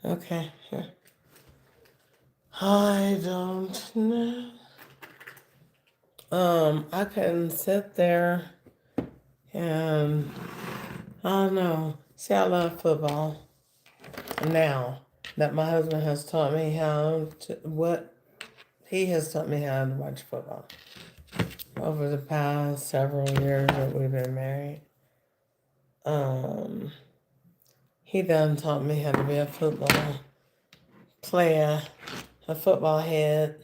Okay, here. I don't know. I can sit there and I don't know. See, I love football now that my husband has taught me what he has taught me how to watch football over the past several years that we've been married. Um, he done taught me how to be a football player, a football head,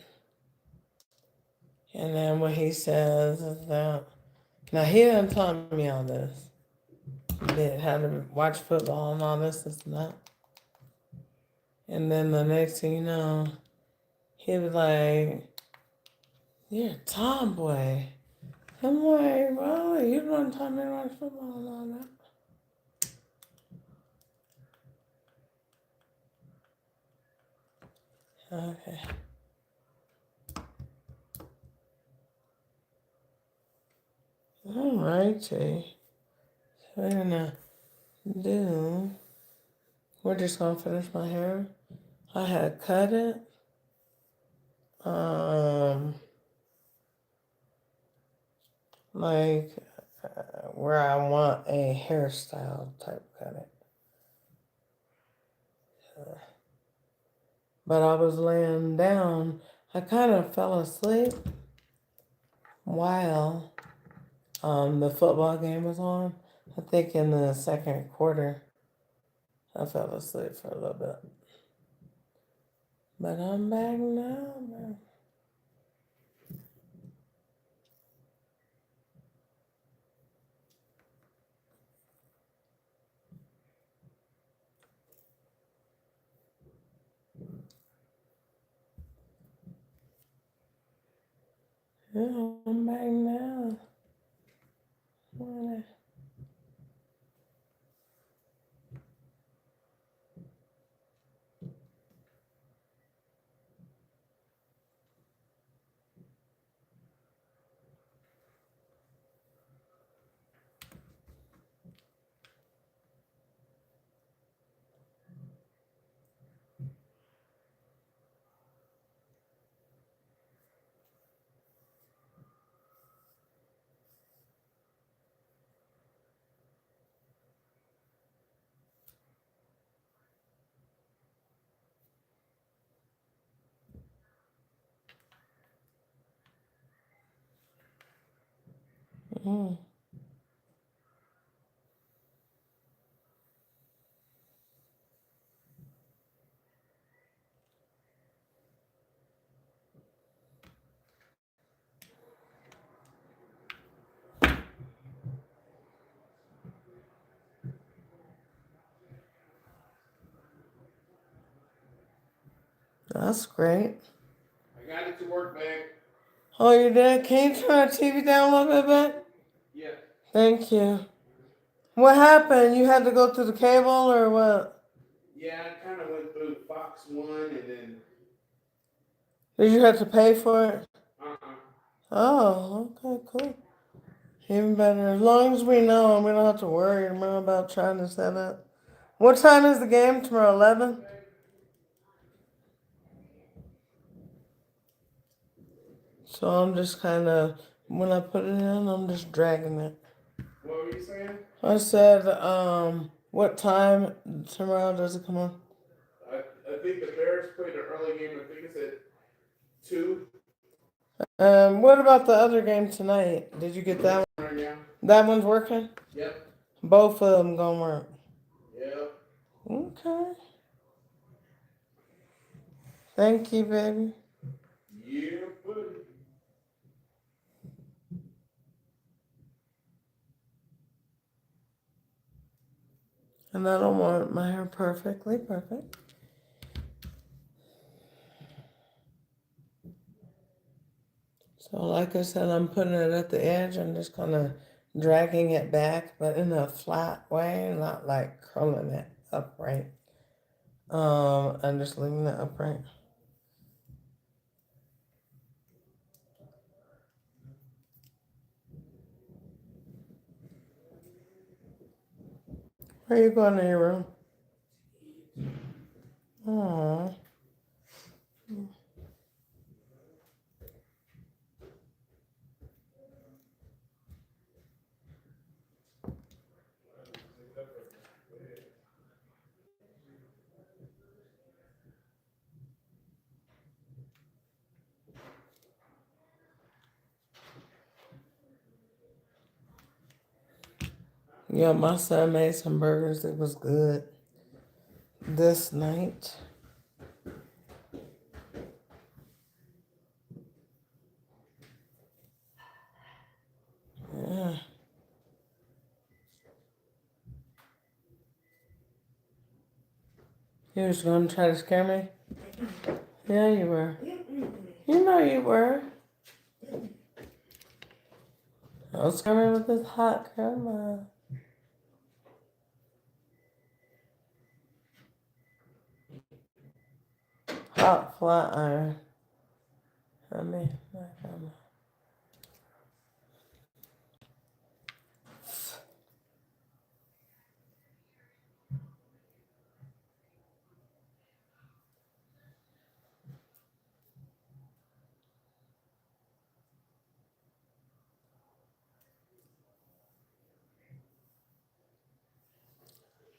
and then what he says is that now he done taught me all this, how to watch football and all this and that. And then the next thing you know, he was like, "You're a tomboy." I'm like, "Well, you don't taught me to watch football and all that." Okay. All righty. So we're gonna do. We're just gonna finish my hair. I had cut it. Um, like where I want a hairstyle type cut it. But I was laying down. I kind of fell asleep while the football game was on. I think in the second quarter, I fell asleep for a little bit. But I'm back now, man. Yeah, I'm back now. Mm, that's great. I got it to work, babe. Oh, you did? Can you turn the TV down a little bit, babe? Yeah. Thank you. What happened? You had to go through the cable or what? Yeah, I kind of went through Fox One and then. Did you have to pay for it? Uh-uh. Oh, okay, cool. Even better. As long as we know and we don't have to worry about trying to set up. What time is the game tomorrow? 11? So I'm just kind of, when I put it in, I'm just dragging it. What were you saying? I said, what time tomorrow does it come on? I think the Bears played an early game. I think it's at 2. What about the other game tonight? Did you get that one? Right now. That one's working? Yep. Both of them gonna work. Yep. Okay. Thank you, baby. Yeah, buddy. And I don't want my hair perfectly perfect. So like I said, I'm putting it at the edge. I'm just kind of dragging it back, but in a flat way, not like curling it upright. I'm just leaving it upright. Where are you going in your room? Yeah, my son made some burgers. It was good this night. Yeah. You was going to try to scare me? Yeah, you were. You know you were. Don't scare me with this hot caramel. Hot flat iron. I mean, not caramel.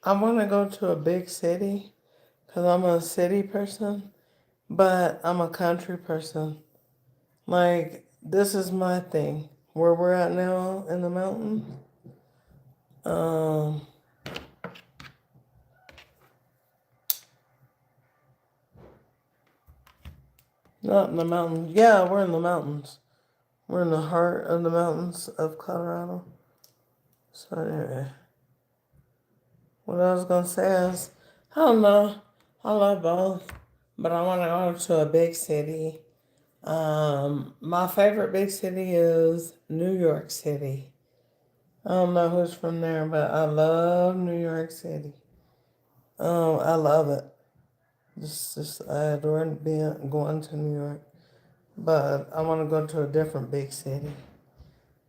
I want to go to a big city because I'm a city person, but I'm a country person. Like, this is my thing. Where we're at now in the mountains. Um, Not in the mountains. Yeah, we're in the mountains. We're in the heart of the mountains of Colorado. So anyway, what I was gonna say is, I don't know. I love both, but I want to go to a big city. My favorite big city is New York City. I don't know who's from there, but I love New York City. I love it. Just I adore being going to New York, but I want to go to a different big city.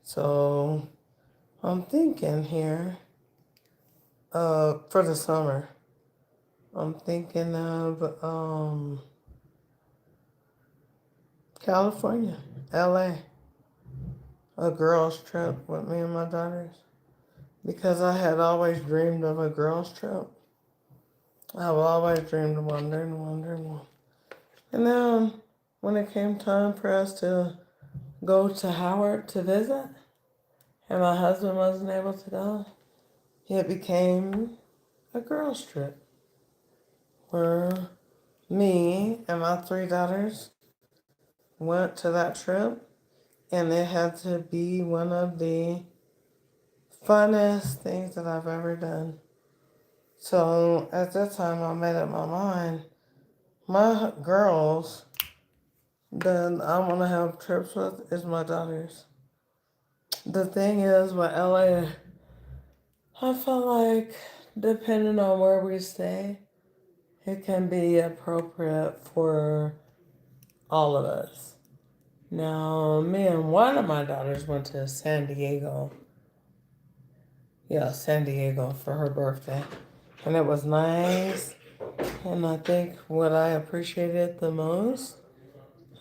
So I'm thinking here, for the summer, I'm thinking of California, LA, a girls' trip with me and my daughters. Because I had always dreamed of a girls' trip. I've always dreamed of one, dreamed one. And then when it came time for us to go to Howard to visit, and my husband wasn't able to go, it became a girls' trip where me and my three daughters went to that trip, and it had to be one of the funnest things that I've ever done. So at that time, I made up my mind. My girls that I want to have trips with is my daughters. The thing is, with LA, I feel like depending on where we stay, it can be appropriate for all of us. Now, me and one of my daughters went to San Diego. Yeah, San Diego for her birthday. And it was nice. And I think what I appreciated the most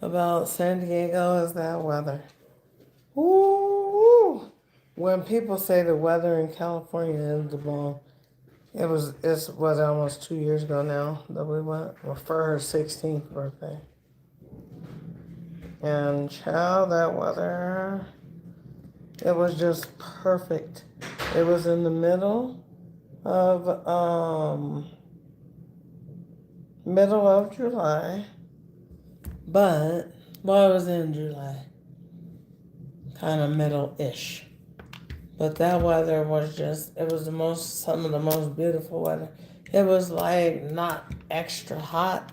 about San Diego is that weather. Ooh, when people say the weather in California is the bomb, it's was almost 2 years ago now that we went for her 16th birthday. And child, that weather, it was just perfect. It was in the of middle of July, but well, it was in July, kind of middle-ish. But that weather was just, it was some of the most beautiful weather. It was like not extra hot.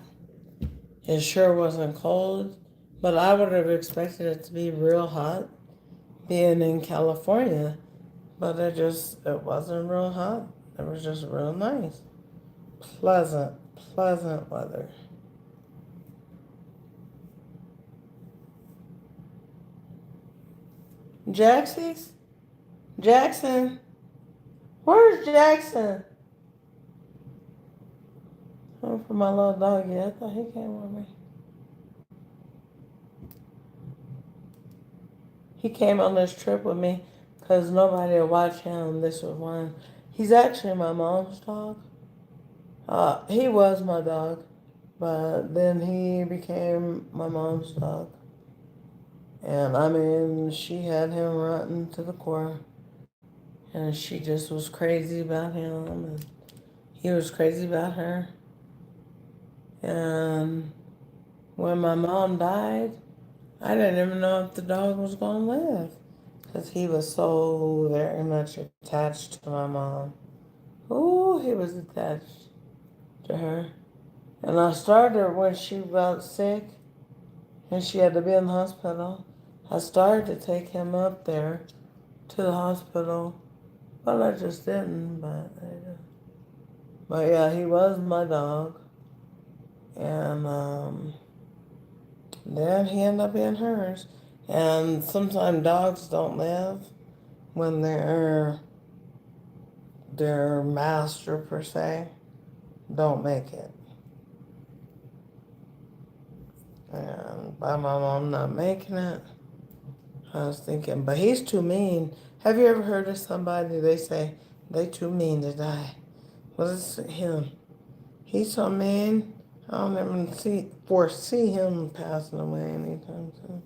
It sure wasn't cold, but I would have expected it to be real hot being in California. But it wasn't real hot. It was just real nice. Pleasant weather. Jaxie's? Jackson? Where's Jackson? Oh, for my little dog, yeah, I thought he came with me. He came on this trip with me because nobody would watch him. This was one. He's actually my mom's dog. He was my dog, but then he became my mom's dog. And I mean, she had him rotten to the core. and she just was crazy about him, and he was crazy about her. And when my mom died, I didn't even know if the dog was going to live because he was so very much attached to my mom. Oh, he was attached to her. And I started when she got sick and she had to be in the hospital. I started to take him up there to the hospital, but I just didn't. But yeah, he was my dog, and then he ended up being hers. And sometimes dogs don't live when their master per se don't make it. And by my mom not making it, I was thinking, but he's too mean. Have you ever heard of somebody, they say, they too mean to die? Well, it's him. He's so mean, I don't even foresee him passing away anytime soon.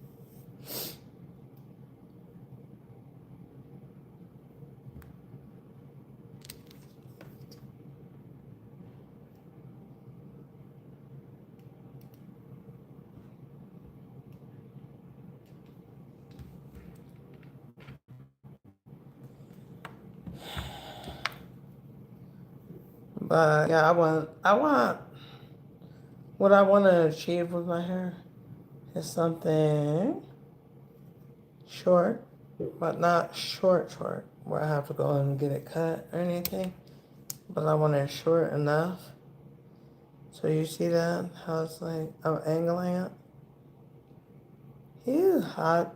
But yeah, what I want to achieve with my hair is something short, but not short, where I have to go and get it cut or anything. But I want it short enough. So you see that? How it's like I'm angling it? He's hot.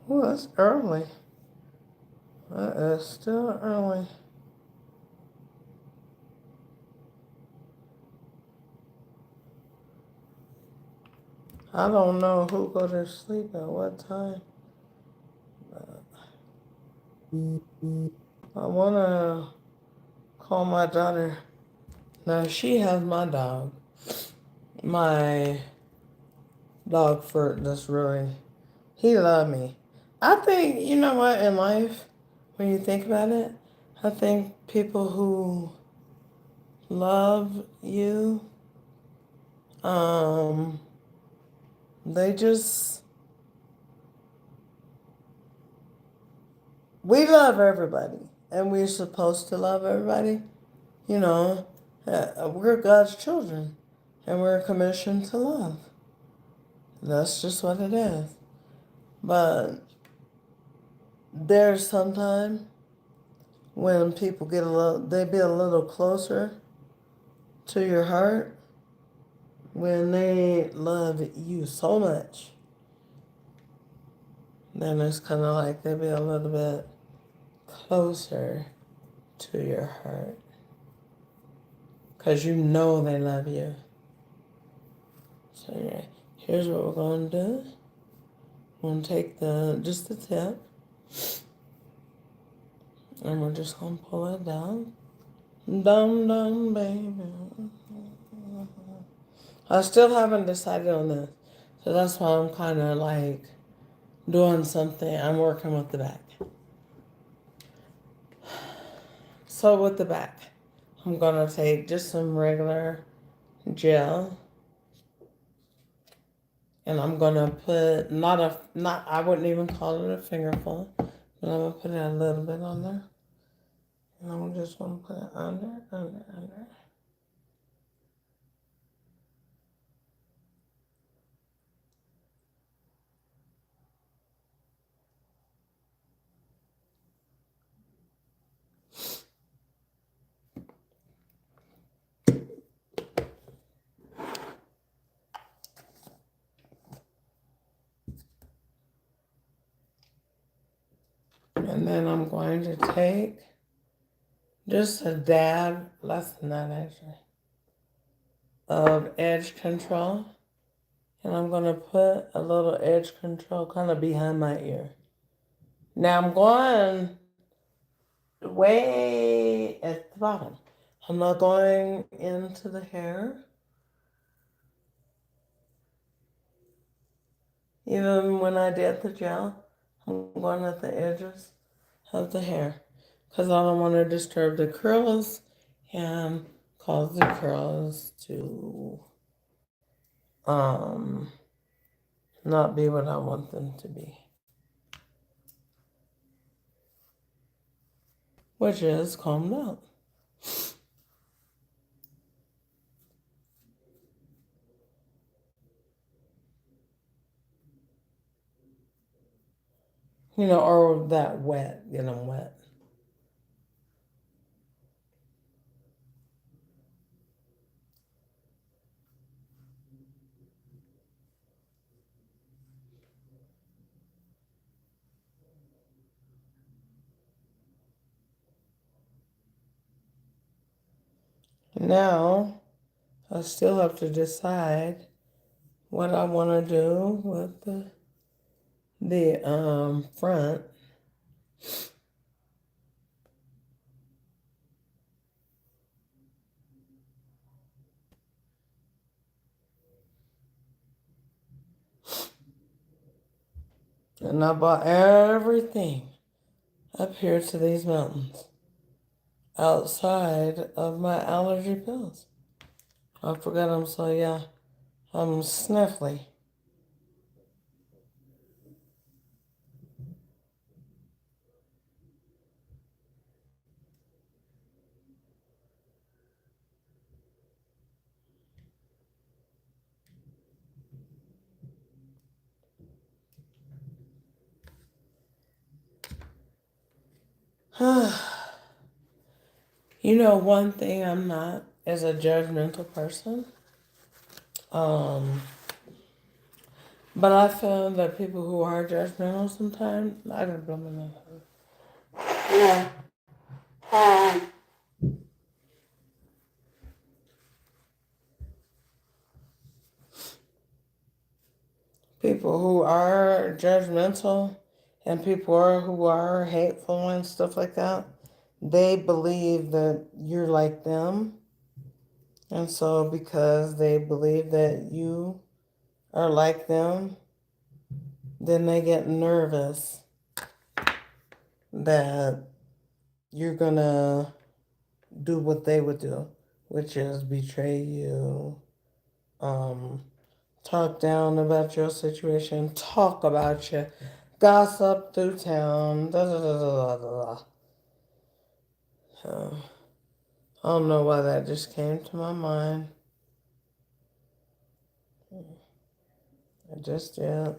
Oh, it's early. It is still early. I don't know who go to sleep at what time. I want to call my daughter. Now, she has my dog. My dog for that's really, he loved me. I think, you know what, in life, when you think about it, I think people who love you, um, they just, we love everybody, and we're supposed to love everybody. You know, we're God's children, and we're commissioned to love. That's just what it is. But there's sometimes when people they be a little closer to your heart when they love you so much. Then it's kind of like they be a little bit closer to your heart. Because you know they love you. So yeah, here's what we're going to do. We're going to take just the tip. And we're just going to pull it down. Dum dum, baby. I still haven't decided on this. So that's why I'm kind of like doing something. I'm working with the back. So with the back, I'm going to take just some regular gel. And I'm going to put, I wouldn't even call it a fingerful. But I'm going to put it a little bit on there. And I'm just going to put it under. And then I'm going to take just a dab, less than that actually, of edge control. And I'm going to put a little edge control kind of behind my ear. Now I'm going way at the bottom. I'm not going into the hair. Even when I did the gel, I'm going at the edges of the hair because I don't want to disturb the curls and cause the curls to um not be what I want them to be, which is combed out. Or that wet, get them wet. Now, I still have to decide what I want to do with the front. And I bought everything up here to these mountains outside of my allergy pills. I forgot them, so yeah, I'm sniffly. One thing I'm not is a judgmental person. But I feel that people who are judgmental sometimes, I gotta blow my nose. People who are judgmental and who are hateful and stuff like that, they believe that you're like them. And so because they believe that you are like them, then they get nervous that you're gonna do what they would do, which is betray you, um, talk down about your situation, talk about you, gossip through town, da da da da da da. So, I don't know why that just came to my mind. I just did.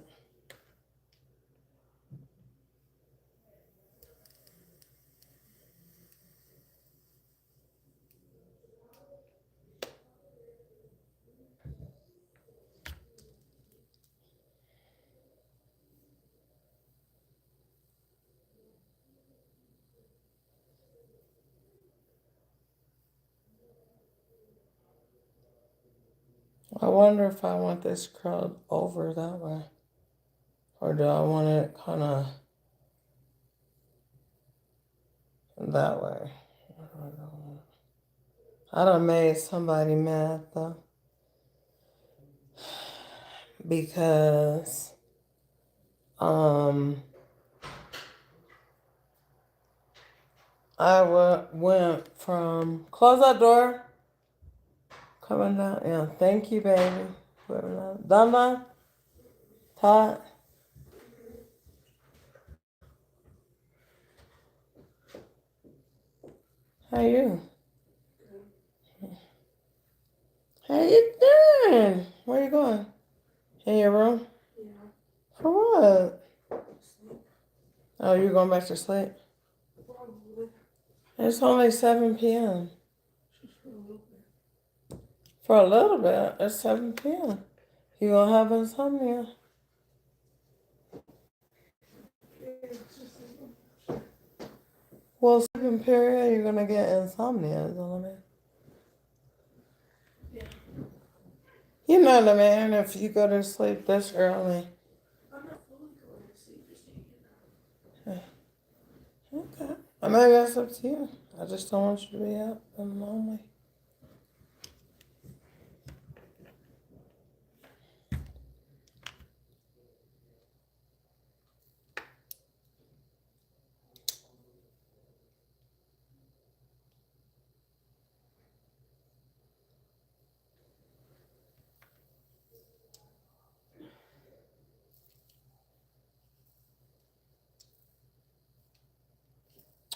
I wonder if I want this curled over that way. Or do I want it kind of that way? I done made somebody mad though. Because went from close that door, coming down. Yeah, thank you, baby. Whoever that. Donna, Todd. How you? How you doing? Where you going? In your room? Yeah. For what? Oh, you going back to sleep? Probably. It's only 7 p.m. For a little bit. It's 7 p.m. You gonna have insomnia. Well, sleeping period, you're gonna get insomnia, is all I mean. Yeah. You know what I mean? If you go to sleep this early. I'm not fully going to sleep, just taking it out. Okay. I mean, that's up to you. I just don't want you to be up and lonely.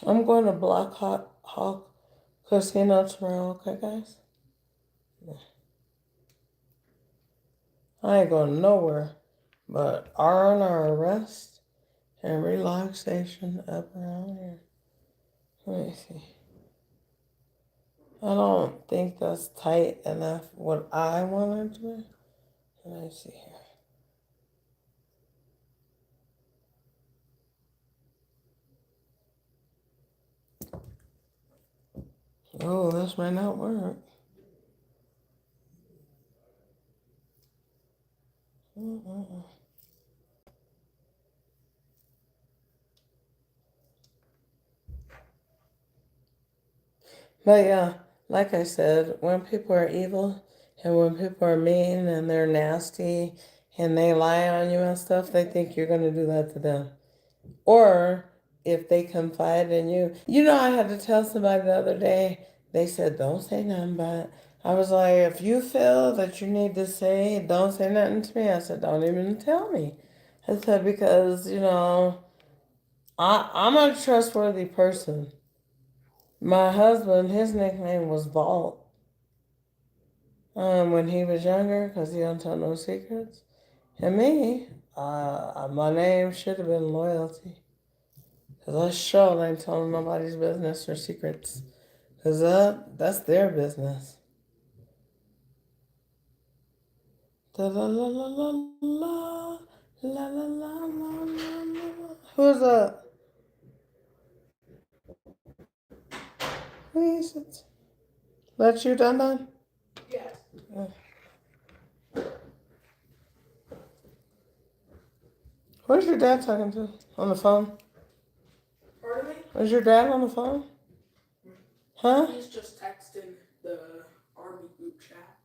I'm going to Black Hawk Casino tomorrow, okay, guys? I ain't going nowhere but R&R rest and relaxation up around here. Let me see. I don't think that's tight enough what I want to do. Let me see here. Oh, this might not work. Mm-mm. But yeah, like I said, when people are evil and when people are mean and they're nasty and they lie on you and stuff, they think you're going to do that to them. Or if they confide in you. You know, I had to tell somebody the other day, they said, don't say nothing, but I was like, if you feel that you need to say, don't say nothing to me. I said, don't even tell me. I said, because, I'm a trustworthy person. My husband, his nickname was Vault when he was younger because he don't tell no secrets. And me, my name should have been Loyalty. Because I sure ain't telling nobody's business or secrets. Because that's their business. Da la la la la la la la la la la. Who's that? Who is it? That's you, Dun? Yes. Where's your dad talking to? On the phone? Pardon me? Is your dad on the phone? Huh? He's just texting the army group chat.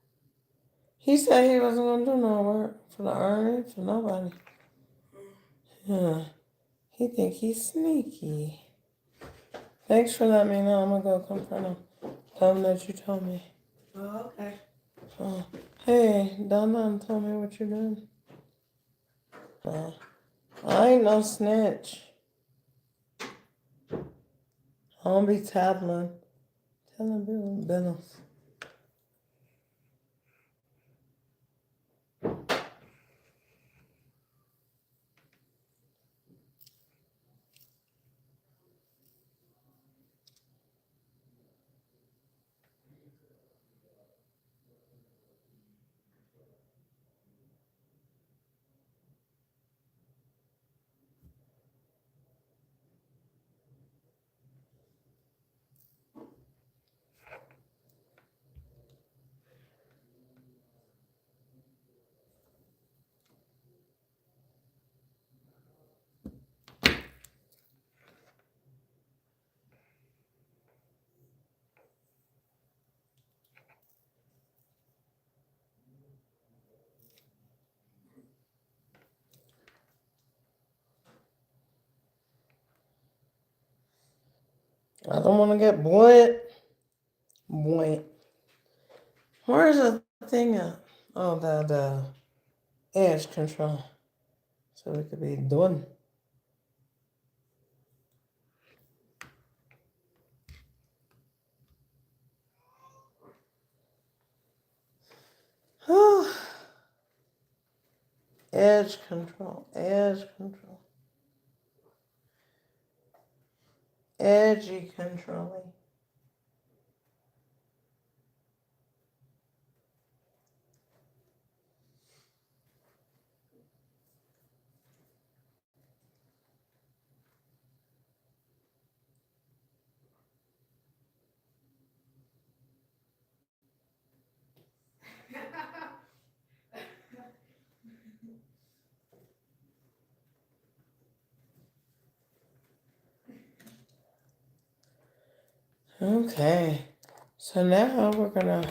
He said he wasn't going to do no work for the army, for nobody. Yeah. He think he's sneaky. Thanks for letting me know. I'm going to go confront him. Tell him that you told me. Oh, okay. Oh. Hey, Dun told me what you're doing. I ain't no snitch. I don't be tattling. Telling people business. I don't want to get buoyant. Buoyant. Where's the thing at? Oh, the edge control. So we could be doing. Edge control. Edge control. Edgy controlling. Okay. So now we're gonna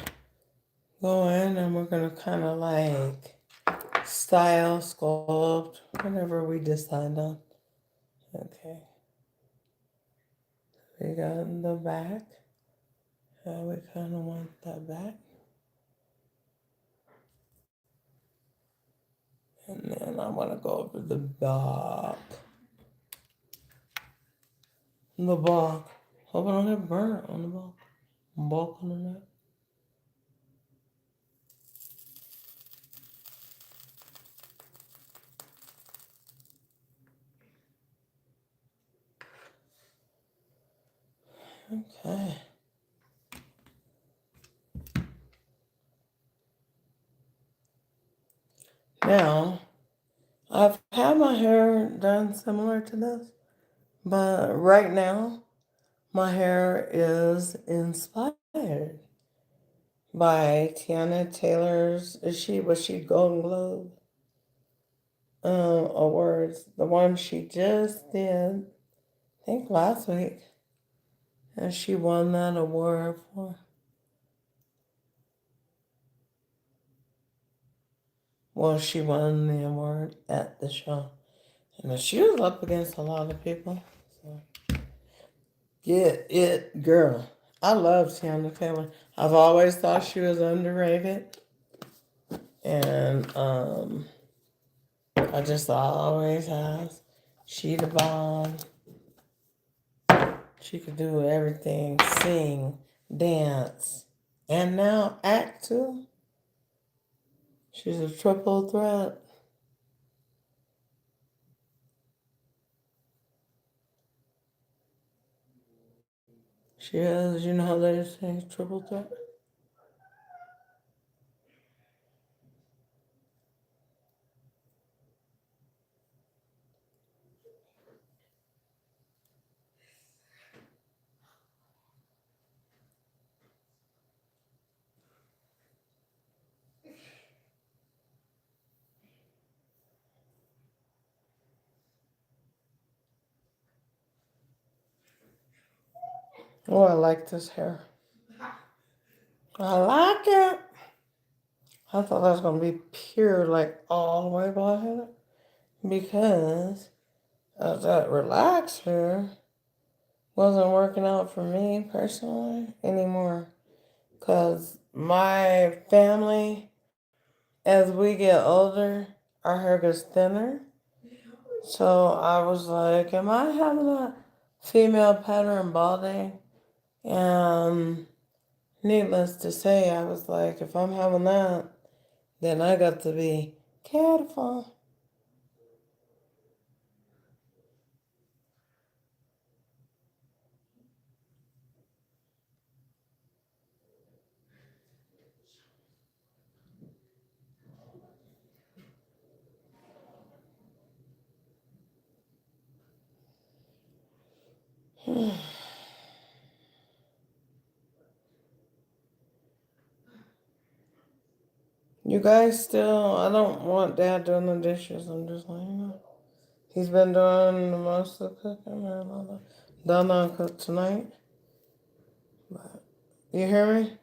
go in and we're gonna kind of like style, sculpt, whatever we decide on. Okay. We got the back. We kind of want that back. And then I want to go over the back. The back. Hope I don't get burnt on the back. Back on the neck. Okay. Now, I've had my hair done similar to this, but right now, my hair is inspired by Tiana Taylor's. Was she Golden Globe awards? The one she just did, I think last week, and she won that award for. Well, she won the award at the show, and she was up against a lot of people. So. Get it, girl. I love Tiana Taylor. I've always thought she was underrated, and I just always has. She the bomb. She could do everything, sing, dance, and now act too. She's a triple threat. She is. You know how they say triple threat. Oh, I like this hair. I like it. I thought that was gonna be pure, like all the way black, because that relaxer wasn't working out for me personally anymore. Cause my family, as we get older, our hair gets thinner. So I was like, am I having a female pattern balding? And needless to say, I was like, if I'm having that, then I got to be careful. You guys still, I don't want Dad doing the dishes. I'm just letting you know. He's been doing the most of the cooking. And done not cook tonight. But you hear me?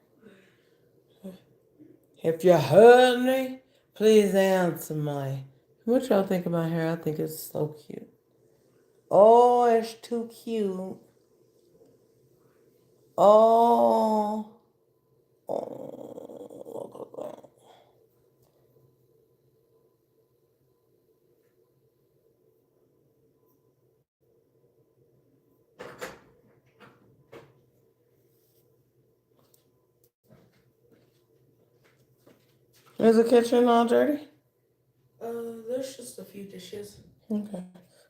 If you heard me, please answer me. What y'all think of my hair? I think it's so cute. Oh, it's too cute. Oh. Oh, look at that. Is the kitchen all dirty? There's just a few dishes. Okay.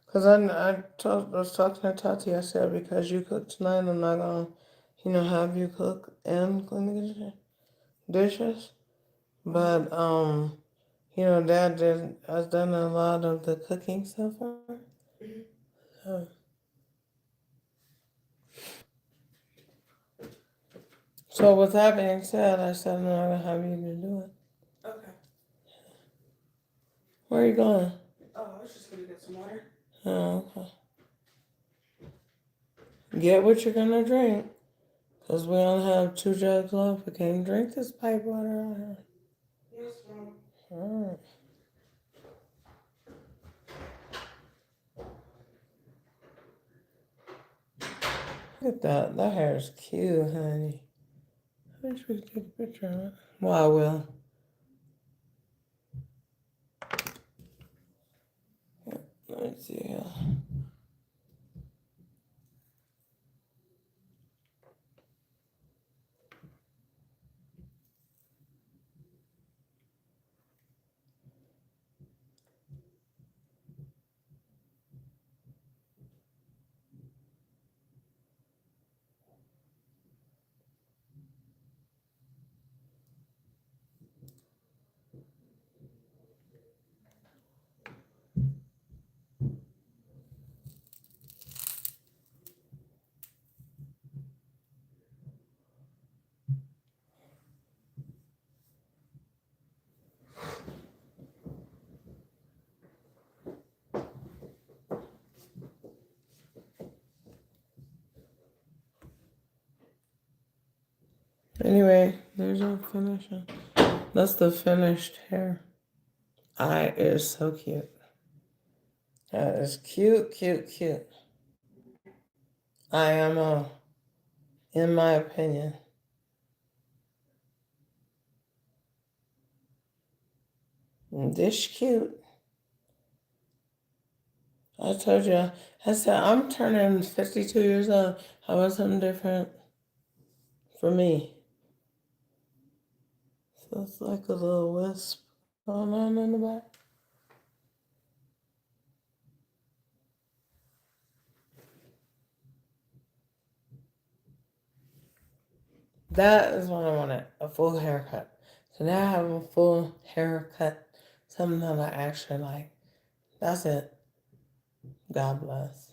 Because I was talking to Tati. I said, because you cook tonight, I'm not going to, have you cook and clean the kitchen dishes. But, Dad has done a lot of the cooking so far. Mm-hmm. So, so with that being said, I said, I'm not going to have you to do it. Okay. Where are you going? Oh, I was just gonna get some water. Oh, okay. Get what you're going to drink. Because we only have 2 jugs left. We can't drink this pipe water out here. Yes, Mom. Mm. Look at that. That hair is cute, honey. I wish we could take a picture of it. Well, I will. Let me see here. Anyway, there's our finishing. That's the finished hair. It is so cute. That is cute, cute, cute. I am in my opinion. This cute. I told you. I said I'm turning 52 years old. I want something different for me. So it's like a little wisp going on in the back. That is what I wanted, a full haircut. So now I have a full haircut, something that I actually like. That's it. God bless.